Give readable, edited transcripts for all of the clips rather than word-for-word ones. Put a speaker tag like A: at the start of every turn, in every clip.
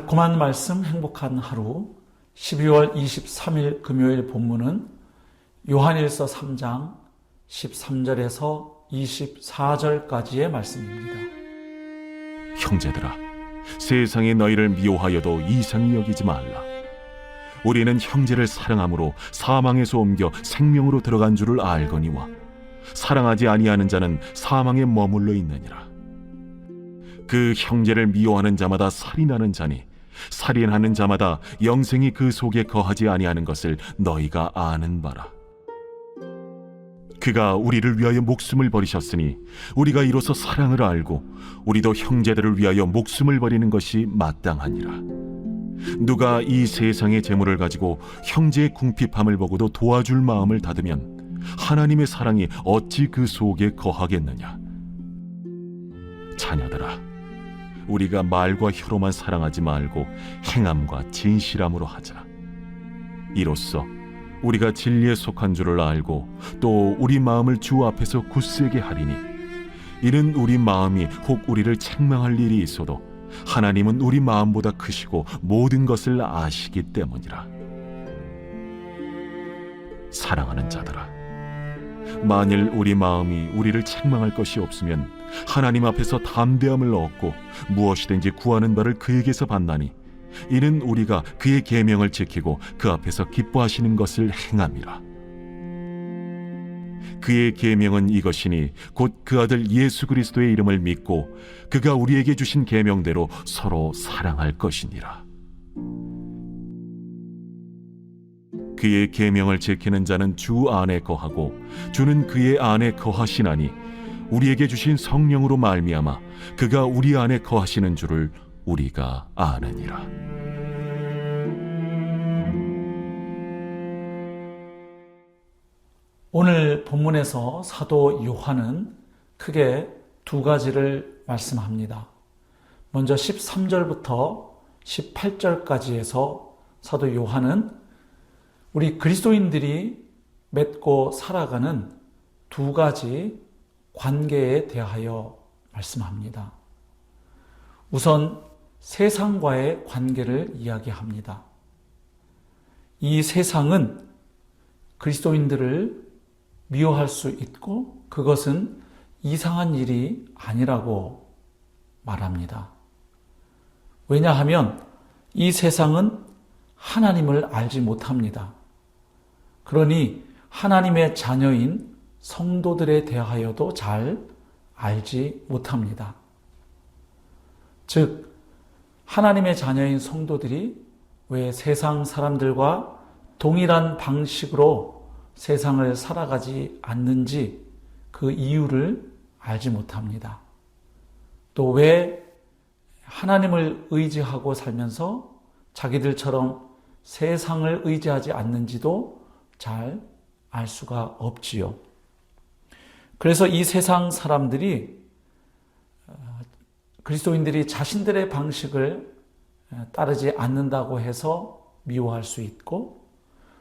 A: 달콤한 말씀 행복한 하루 12월 23일 금요일 본문은 요한일서 3장 13절에서 24절까지의 말씀입니다.
B: 형제들아, 세상이 너희를 미워하여도 이상히 여기지 말라. 우리는 형제를 사랑함으로 사망에서 옮겨 생명으로 들어간 줄을 알거니와 사랑하지 아니하는 자는 사망에 머물러 있느니라. 그 형제를 미워하는 자마다 살인하는 자니 살인하는 자마다 영생이 그 속에 거하지 아니하는 것을 너희가 아는 바라. 그가 우리를 위하여 목숨을 버리셨으니 우리가 이로써 사랑을 알고 우리도 형제들을 위하여 목숨을 버리는 것이 마땅하니라. 누가 이 세상의 재물을 가지고 형제의 궁핍함을 보고도 도와줄 마음을 닫으면 하나님의 사랑이 어찌 그 속에 거하겠느냐. 자녀들아, 우리가 말과 혀로만 사랑하지 말고 행함과 진실함으로 하자. 이로써 우리가 진리에 속한 줄을 알고 또 우리 마음을 주 앞에서 굳세게 하리니, 이는 우리 마음이 혹 우리를 책망할 일이 있어도 하나님은 우리 마음보다 크시고 모든 것을 아시기 때문이라. 사랑하는 자들아, 만일 우리 마음이 우리를 책망할 것이 없으면 하나님 앞에서 담대함을 얻고 무엇이든지 구하는 바를 그에게서 받나니, 이는 우리가 그의 계명을 지키고 그 앞에서 기뻐하시는 것을 행함이라. 그의 계명은 이것이니 곧 그 아들 예수 그리스도의 이름을 믿고 그가 우리에게 주신 계명대로 서로 사랑할 것이니라. 그의 계명을 지키는 자는 주 안에 거하고 주는 그의 안에 거하시나니, 우리에게 주신 성령으로 말미암아 그가 우리 안에 거하시는 줄을 우리가 아느니라.
A: 오늘 본문에서 사도 요한은 크게 두 가지를 말씀합니다. 먼저 13절부터 18절까지 해서 사도 요한은 우리 그리스도인들이 맺고 살아가는 두 가지 관계에 대하여 말씀합니다. 우선 세상과의 관계를 이야기합니다. 이 세상은 그리스도인들을 미워할 수 있고 그것은 이상한 일이 아니라고 말합니다. 왜냐하면 이 세상은 하나님을 알지 못합니다. 그러니 하나님의 자녀인 성도들에 대하여도 잘 알지 못합니다. 즉, 하나님의 자녀인 성도들이 왜 세상 사람들과 동일한 방식으로 세상을 살아가지 않는지 그 이유를 알지 못합니다. 또 왜 하나님을 의지하고 살면서 자기들처럼 세상을 의지하지 않는지도 잘 알 수가 없지요. 그래서 이 세상 사람들이 그리스도인들이 자신들의 방식을 따르지 않는다고 해서 미워할 수 있고,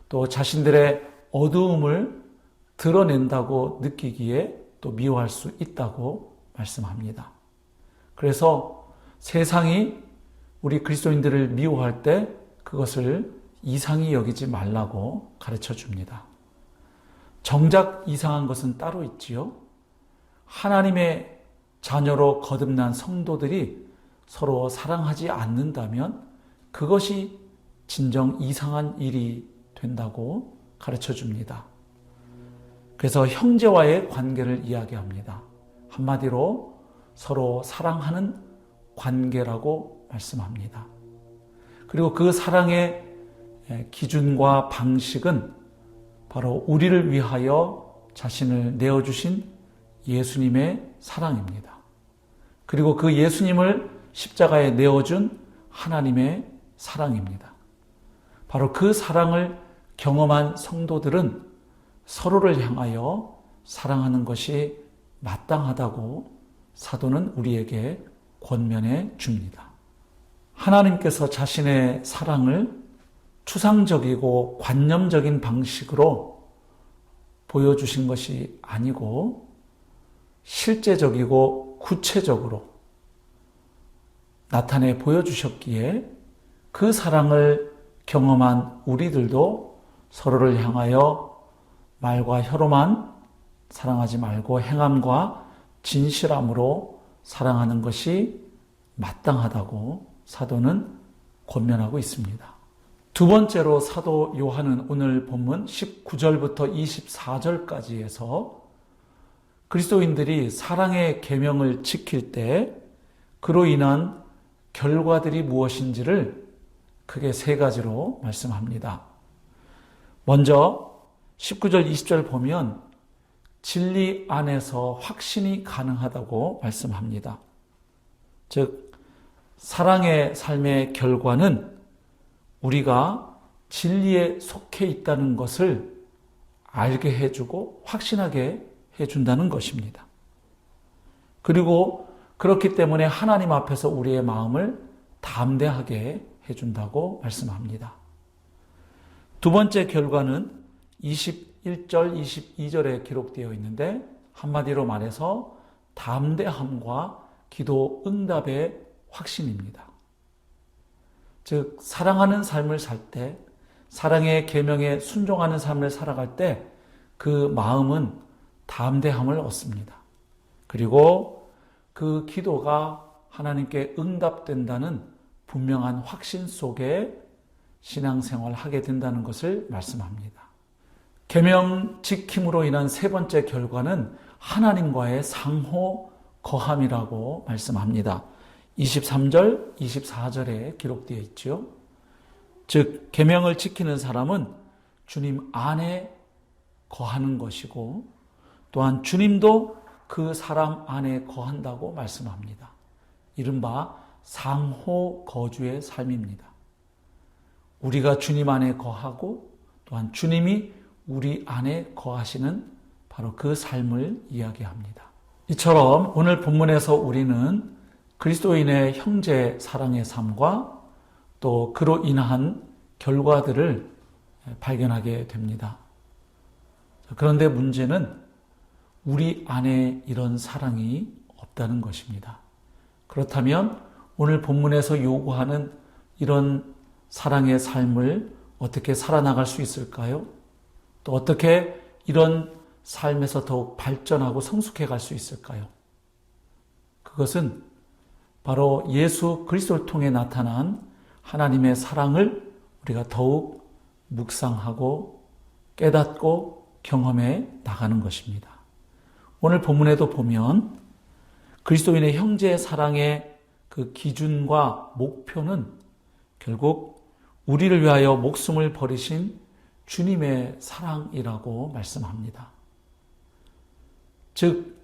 A: 또 자신들의 어두움을 드러낸다고 느끼기에 또 미워할 수 있다고 말씀합니다. 그래서 세상이 우리 그리스도인들을 미워할 때 그것을 이상히 여기지 말라고 가르쳐 줍니다. 정작 이상한 것은 따로 있지요. 하나님의 자녀로 거듭난 성도들이 서로 사랑하지 않는다면 그것이 진정 이상한 일이 된다고 가르쳐 줍니다. 그래서 형제와의 관계를 이야기합니다. 한마디로 서로 사랑하는 관계라고 말씀합니다. 그리고 그 사랑의 기준과 방식은 바로 우리를 위하여 자신을 내어주신 예수님의 사랑입니다. 그리고 그 예수님을 십자가에 내어준 하나님의 사랑입니다. 바로 그 사랑을 경험한 성도들은 서로를 향하여 사랑하는 것이 마땅하다고 사도는 우리에게 권면해 줍니다. 하나님께서 자신의 사랑을 추상적이고 관념적인 방식으로 보여주신 것이 아니고 실제적이고 구체적으로 나타내 보여주셨기에 그 사랑을 경험한 우리들도 서로를 향하여 말과 혀로만 사랑하지 말고 행함과 진실함으로 사랑하는 것이 마땅하다고 사도는 권면하고 있습니다. 두 번째로 사도 요한은 오늘 본문 19절부터 24절까지에서 그리스도인들이 사랑의 계명을 지킬 때 그로 인한 결과들이 무엇인지를 크게 세 가지로 말씀합니다. 먼저 19절 20절 보면 진리 안에서 확신이 가능하다고 말씀합니다. 즉 사랑의 삶의 결과는 우리가 진리에 속해 있다는 것을 알게 해주고 확신하게 해준다는 것입니다. 그리고 그렇기 때문에 하나님 앞에서 우리의 마음을 담대하게 해준다고 말씀합니다. 두 번째 결과는 21절, 22절에 기록되어 있는데 한마디로 말해서 담대함과 기도 응답의 확신입니다. 즉 사랑하는 삶을 살 때, 사랑의 계명에 순종하는 삶을 살아갈 때 그 마음은 담대함을 얻습니다. 그리고 그 기도가 하나님께 응답된다는 분명한 확신 속에 신앙생활을 하게 된다는 것을 말씀합니다. 계명 지킴으로 인한 세 번째 결과는 하나님과의 상호 거함이라고 말씀합니다. 23절, 24절에 기록되어 있죠. 즉 계명을 지키는 사람은 주님 안에 거하는 것이고 또한 주님도 그 사람 안에 거한다고 말씀합니다. 이른바 상호 거주의 삶입니다. 우리가 주님 안에 거하고 또한 주님이 우리 안에 거하시는 바로 그 삶을 이야기합니다. 이처럼 오늘 본문에서 우리는 그리스도인의 형제 사랑의 삶과 또 그로 인한 결과들을 발견하게 됩니다. 그런데 문제는 우리 안에 이런 사랑이 없다는 것입니다. 그렇다면 오늘 본문에서 요구하는 이런 사랑의 삶을 어떻게 살아나갈 수 있을까요? 또 어떻게 이런 삶에서 더욱 발전하고 성숙해 갈 수 있을까요? 그것은 바로 예수 그리스도를 통해 나타난 하나님의 사랑을 우리가 더욱 묵상하고 깨닫고 경험해 나가는 것입니다. 오늘 본문에도 보면 그리스도인의 형제의 사랑의 그 기준과 목표는 결국 우리를 위하여 목숨을 버리신 주님의 사랑이라고 말씀합니다. 즉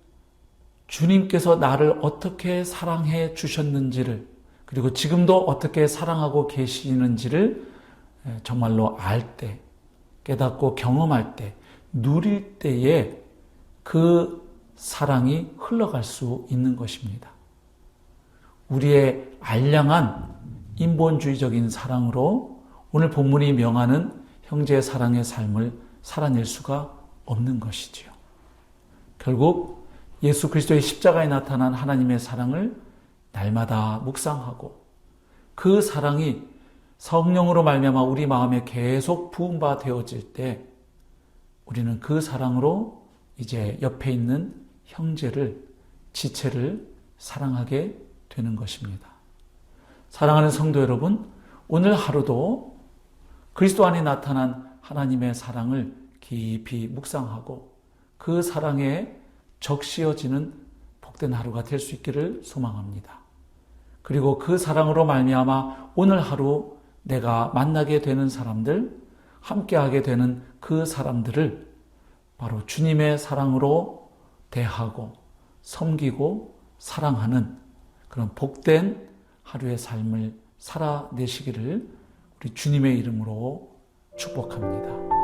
A: 주님께서 나를 어떻게 사랑해 주셨는지를 그리고 지금도 어떻게 사랑하고 계시는지를 정말로 알 때, 깨닫고 경험할 때, 누릴 때에 그 사랑이 흘러갈 수 있는 것입니다. 우리의 알량한 인본주의적인 사랑으로 오늘 본문이 명하는 형제의 사랑의 삶을 살아낼 수가 없는 것이지요. 결국 예수 그리스도의 십자가에 나타난 하나님의 사랑을 날마다 묵상하고 그 사랑이 성령으로 말미암아 우리 마음에 계속 부음바 되어질 때 우리는 그 사랑으로 이제 옆에 있는 형제를, 지체를 사랑하게 되는 것입니다. 사랑하는 성도 여러분, 오늘 하루도 그리스도 안에 나타난 하나님의 사랑을 깊이 묵상하고 그 사랑에 적시어지는 복된 하루가 될 수 있기를 소망합니다. 그리고 그 사랑으로 말미암아 오늘 하루 내가 만나게 되는 사람들, 함께하게 되는 그 사람들을 바로 주님의 사랑으로 대하고 섬기고 사랑하는 그런 복된 하루의 삶을 살아내시기를 우리 주님의 이름으로 축복합니다.